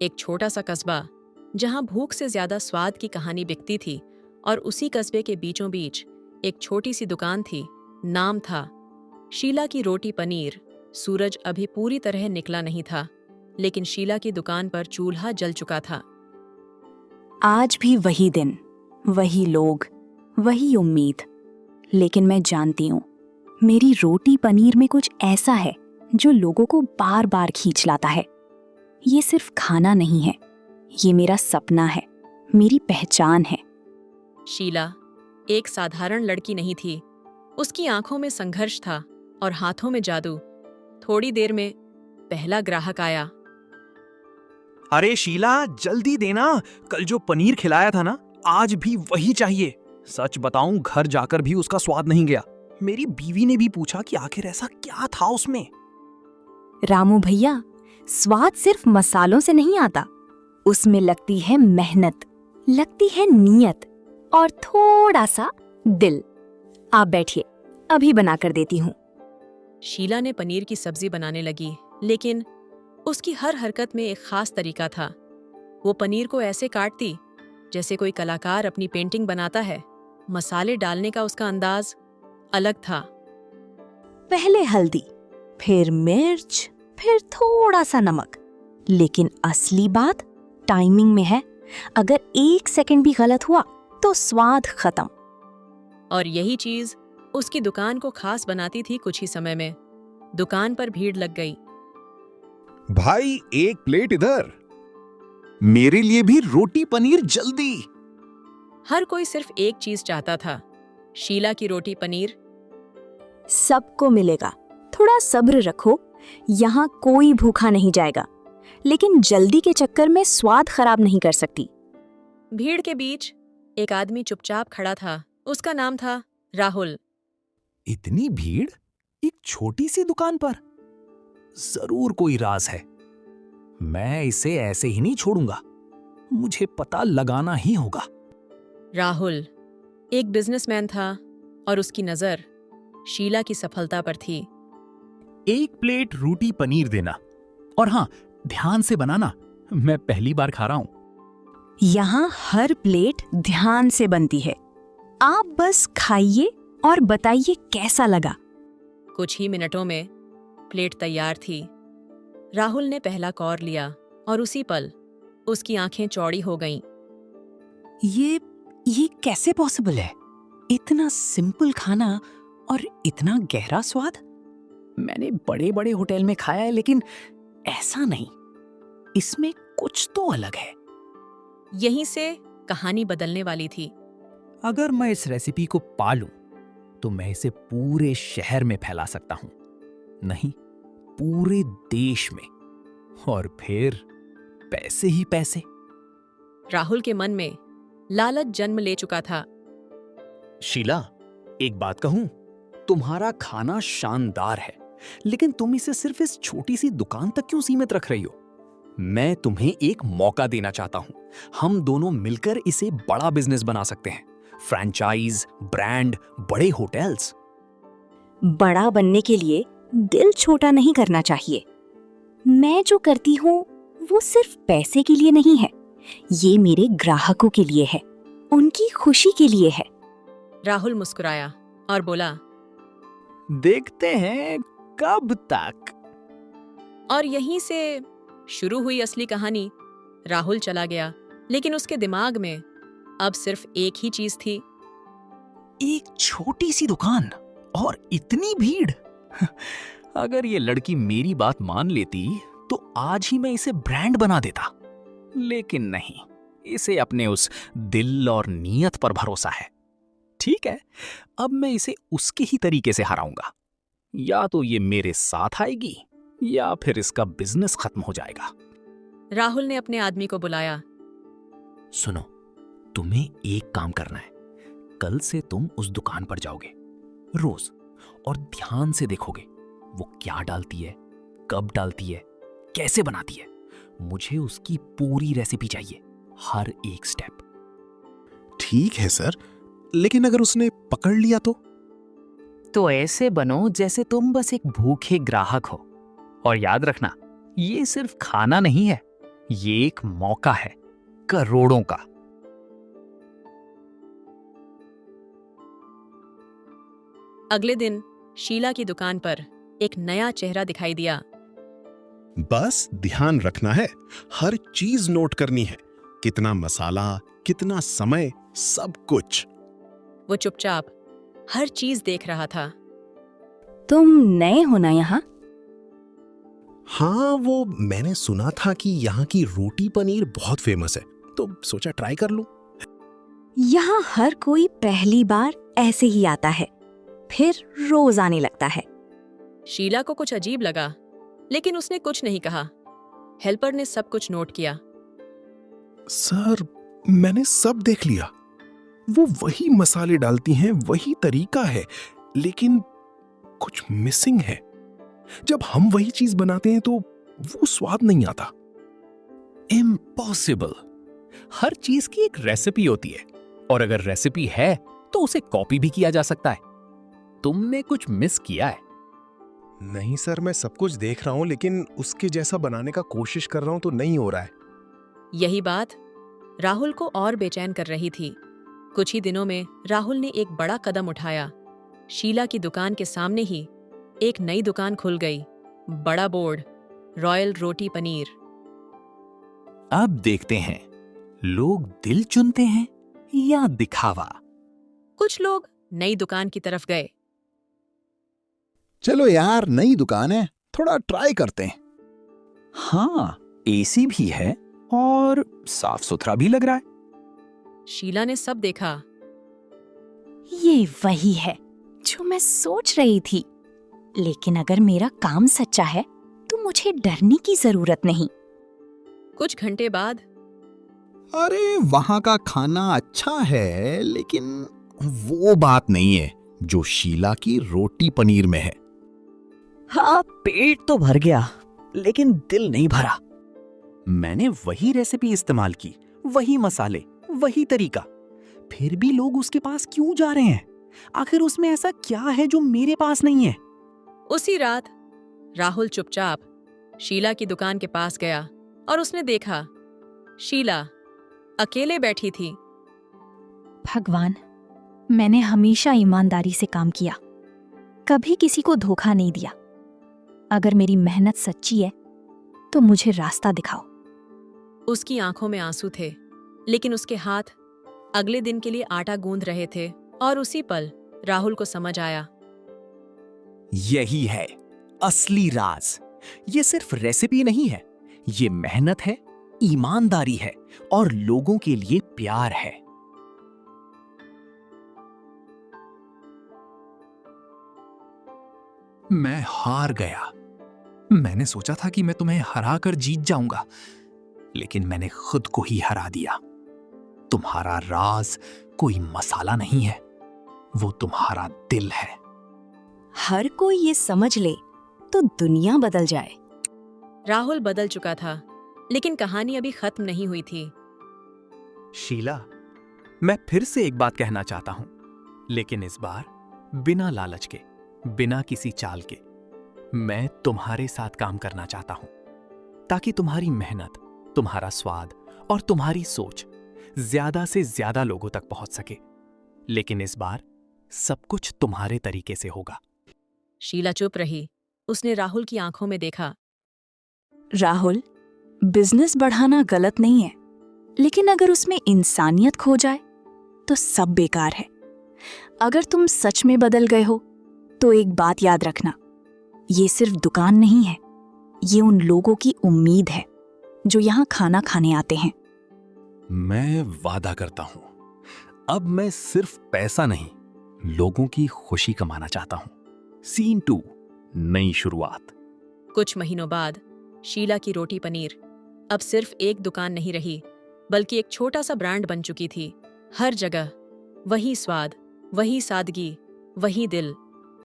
एक छोटा सा कस्बा जहां भूख से ज्यादा स्वाद की कहानी बिकती थी, और उसी कस्बे के बीचों बीच एक छोटी सी दुकान थी। नाम था शीला की रोटी पनीर। सूरज अभी पूरी तरह निकला नहीं था, लेकिन शीला की दुकान पर चूल्हा जल चुका था। आज भी वही दिन, वही लोग, वही उम्मीद। लेकिन मैं जानती हूँ, मेरी रोटी पनीर में कुछ ऐसा है जो लोगों को बार बार खींच लाता है। ये सिर्फ खाना नहीं है, ये मेरा सपना है, मेरी पहचान है। शीला एक साधारण लड़की नहीं थी। उसकी आंखों में संघर्ष था और हाथों में जादू। थोड़ी देर में पहला ग्राहक आया। अरे शीला, जल्दी देना, कल जो पनीर खिलाया था ना, आज भी वही चाहिए। सच बताऊं, घर जाकर भी उसका स्वाद नहीं गया। मेरी बीवी ने भी पूछा कि आखिर ऐसा क्या था उसमें। रामू भैया, स्वाद सिर्फ मसालों से नहीं आता, उसमें लगती है मेहनत, लगती है नीयत और थोड़ा सा दिल। आप बैठिए, अभी बना कर देती हूँ। शीला ने पनीर की सब्जी बनाने लगी, लेकिन उसकी हर हरकत में एक खास तरीका था। वो पनीर को ऐसे काटती जैसे कोई कलाकार अपनी पेंटिंग बनाता है। मसाले डालने का उसका अंदाज अलग था। पहले हल्दी, फिर मिर्च, फिर थोड़ा सा नमक। लेकिन असली बात टाइमिंग में है। अगर 1 सेकंड भी गलत हुआ तो स्वाद खत्म। और यही चीज उसकी दुकान को खास बनाती थी। कुछ ही समय में दुकान पर भीड़ लग गई। भाई, एक प्लेट इधर। मेरे लिए भी रोटी पनीर जल्दी। हर कोई सिर्फ एक चीज चाहता था, शीला की रोटी पनीर। सबको मिलेगा, थोड़ा सब्र रखो, यहाँ कोई भूखा नहीं जाएगा। लेकिन जल्दी के चक्कर में स्वाद खराब नहीं कर सकती। भीड़ के बीच एक आदमी चुपचाप खड़ा था। उसका नाम था राहुल। इतनी भीड़ एक छोटी सी दुकान पर? जरूर कोई राज है। मैं इसे ऐसे ही नहीं छोड़ूंगा, मुझे पता लगाना ही होगा। राहुल एक बिजनेसमैन था और उसकी नजर शीला की सफलता पर थी। 1 प्लेट रोटी पनीर देना, और हाँ, ध्यान से बनाना, मैं पहली बार खा रहा हूं। यहाँ हर प्लेट ध्यान से बनती है। आप बस खाइए और बताइए कैसा लगा। कुछ ही मिनटों में प्लेट तैयार थी। राहुल ने पहला कौर लिया और उसी पल उसकी आंखें चौड़ी हो गईं। ये कैसे पॉसिबल है? इतना सिंपल खाना और इतना गहरा स्वाद। मैंने बड़े बड़े होटल में खाया है, लेकिन ऐसा नहीं। इसमें कुछ तो अलग है। यहीं से कहानी बदलने वाली थी। अगर मैं इस रेसिपी को पालूं तो मैं इसे पूरे शहर में फैला सकता हूं, नहीं, पूरे देश में। और फिर पैसे ही पैसे। राहुल के मन में लालच जन्म ले चुका था। शीला, एक बात कहूं, तुम्हारा खाना शानदार है, लेकिन तुम इसे सिर्फ इस छोटी सी दुकान तक क्यों सीमित रख रही हो? मैं तुम्हें एक मौका देना चाहता हूं। हम दोनों मिलकर इसे बड़ा बिजनेस बना सकते हैं। फ्रैंचाइज, ब्रांड, बड़े होटल्स। बड़ा बनने के लिए दिल छोटा नहीं करना चाहिए। मैं जो करती हूँ वो सिर्फ पैसे के लिए नहीं है, ये मेरे ग्राहकों के लिए है, उनकी खुशी के लिए है। राहुल मुस्कुराया और बोला, देखते हैं कब तक। और यहीं से शुरू हुई असली कहानी। राहुल चला गया, लेकिन उसके दिमाग में अब सिर्फ एक ही चीज थी। एक छोटी सी दुकान और इतनी भीड़। अगर ये लड़की मेरी बात मान लेती तो आज ही मैं इसे ब्रांड बना देता, लेकिन नहीं, इसे अपने उस दिल और नीयत पर भरोसा है। ठीक है, अब मैं इसे उसके ही तरीके से हराऊंगा। या तो ये मेरे साथ आएगी या फिर इसका बिजनेस खत्म हो जाएगा। राहुल ने अपने आदमी को बुलाया। सुनो, तुम्हें एक काम करना है। कल से तुम उस दुकान पर जाओगे रोज, और ध्यान से देखोगे वो क्या डालती है, कब डालती है, कैसे बनाती है। मुझे उसकी पूरी रेसिपी चाहिए, हर एक स्टेप। ठीक है सर, लेकिन अगर उसने पकड़ लिया तो ऐसे बनो जैसे तुम बस एक भूखे ग्राहक हो। और याद रखना, ये सिर्फ खाना नहीं है, ये एक मौका है, करोड़ों का। अगले दिन शीला की दुकान पर एक नया चेहरा दिखाई दिया। बस ध्यान रखना है, हर चीज नोट करनी है, कितना मसाला, कितना समय, सब कुछ। वो चुपचाप हर चीज देख रहा था। तुम नए हो ना यहाँ? हाँ, वो मैंने सुना था कि यहाँ की रोटी पनीर बहुत फेमस है, तो सोचा ट्राई कर लूं। यहाँ हर कोई पहली बार ऐसे ही आता है, फिर रोज आने लगता है। शीला को कुछ अजीब लगा, लेकिन उसने कुछ नहीं कहा। हेल्पर ने सब कुछ नोट किया। सर, मैंने सब देख लिया। वो वही मसाले डालती हैं, वही तरीका है, लेकिन कुछ मिसिंग है। जब हम वही चीज बनाते हैं तो वो स्वाद नहीं आता। इम्पॉसिबल। हर चीज की एक रेसिपी होती है, और अगर रेसिपी है तो उसे कॉपी भी किया जा सकता है। तुमने कुछ मिस किया है। नहीं सर, मैं सब कुछ देख रहा हूं, लेकिन उसके जैसा बनाने का कोशिश कर रहा हूं तो नहीं हो रहा है। यही बात राहुल को और बेचैन कर रही थी। कुछ ही दिनों में राहुल ने एक बड़ा कदम उठाया। शीला की दुकान के सामने ही एक नई दुकान खुल गई। बड़ा बोर्ड, रॉयल रोटी पनीर। अब देखते हैं, लोग दिल चुनते हैं या दिखावा। कुछ लोग नई दुकान की तरफ गए। चलो यार, नई दुकान है, थोड़ा ट्राई करते हैं। हाँ, एसी भी है और साफ सुथरा भी लग रहा है। शीला ने सब देखा। ये वही है जो मैं सोच रही थी, लेकिन अगर मेरा काम सच्चा है तो मुझे डरने की जरूरत नहीं। कुछ घंटे बाद अरे, वहां का खाना अच्छा है, लेकिन वो बात नहीं है जो शीला की रोटी पनीर में है। हाँ, पेट तो भर गया, लेकिन दिल नहीं भरा। मैंने वही रेसिपी इस्तेमाल की, वही मसाले, वही तरीका, फिर भी लोग उसके पास क्यों जा रहे हैं? आखिर उसमें ऐसा क्या है जो मेरे पास नहीं है? उसी रात राहुल चुपचाप शीला की दुकान के पास गया और उसने देखा शीला अकेले बैठी थी। भगवान, मैंने हमेशा ईमानदारी से काम किया, कभी किसी को धोखा नहीं दिया। अगर मेरी मेहनत सच्ची है तो मुझे रास्ता दिखाओ। उसकी आंखों में आंसू थे, लेकिन उसके हाथ अगले दिन के लिए आटा गूंद रहे थे। और उसी पल राहुल को समझ आया, यही है असली राज। ये सिर्फ रेसिपी नहीं है, ये मेहनत है, ईमानदारी है और लोगों के लिए प्यार है। मैं हार गया। मैंने सोचा था कि मैं तुम्हें हरा कर जीत जाऊंगा, लेकिन मैंने खुद को ही हरा दिया। तुम्हारा राज कोई मसाला नहीं है, वो तुम्हारा दिल है। हर कोई ये समझ ले तो दुनिया बदल जाए। राहुल बदल चुका था, लेकिन कहानी अभी खत्म नहीं हुई थी। शीला, मैं फिर से एक बात कहना चाहता हूं, लेकिन इस बार बिना लालच के, बिना किसी चाल के। मैं तुम्हारे साथ काम करना चाहता हूं, ताकि तुम्हारी मेहनत, तुम्हारा स्वाद और तुम्हारी सोच ज्यादा से ज्यादा लोगों तक पहुंच सके। लेकिन इस बार सब कुछ तुम्हारे तरीके से होगा। शीला चुप रही। उसने राहुल की आंखों में देखा। राहुल, बिजनेस बढ़ाना गलत नहीं है, लेकिन अगर उसमें इंसानियत खो जाए तो सब बेकार है। अगर तुम सच में बदल गए हो तो एक बात याद रखना, ये सिर्फ दुकान नहीं है, ये उन लोगों की उम्मीद है जो यहाँ खाना खाने आते हैं। मैं वादा करता हूं, अब मैं सिर्फ पैसा नहीं, लोगों की खुशी कमाना चाहता हूं। सीन 2, नई शुरुआत। कुछ महीनों बाद शीला की रोटी पनीर अब सिर्फ एक दुकान नहीं रही, बल्कि एक छोटा सा ब्रांड बन चुकी थी। हर जगह वही स्वाद, वही सादगी, वही दिल।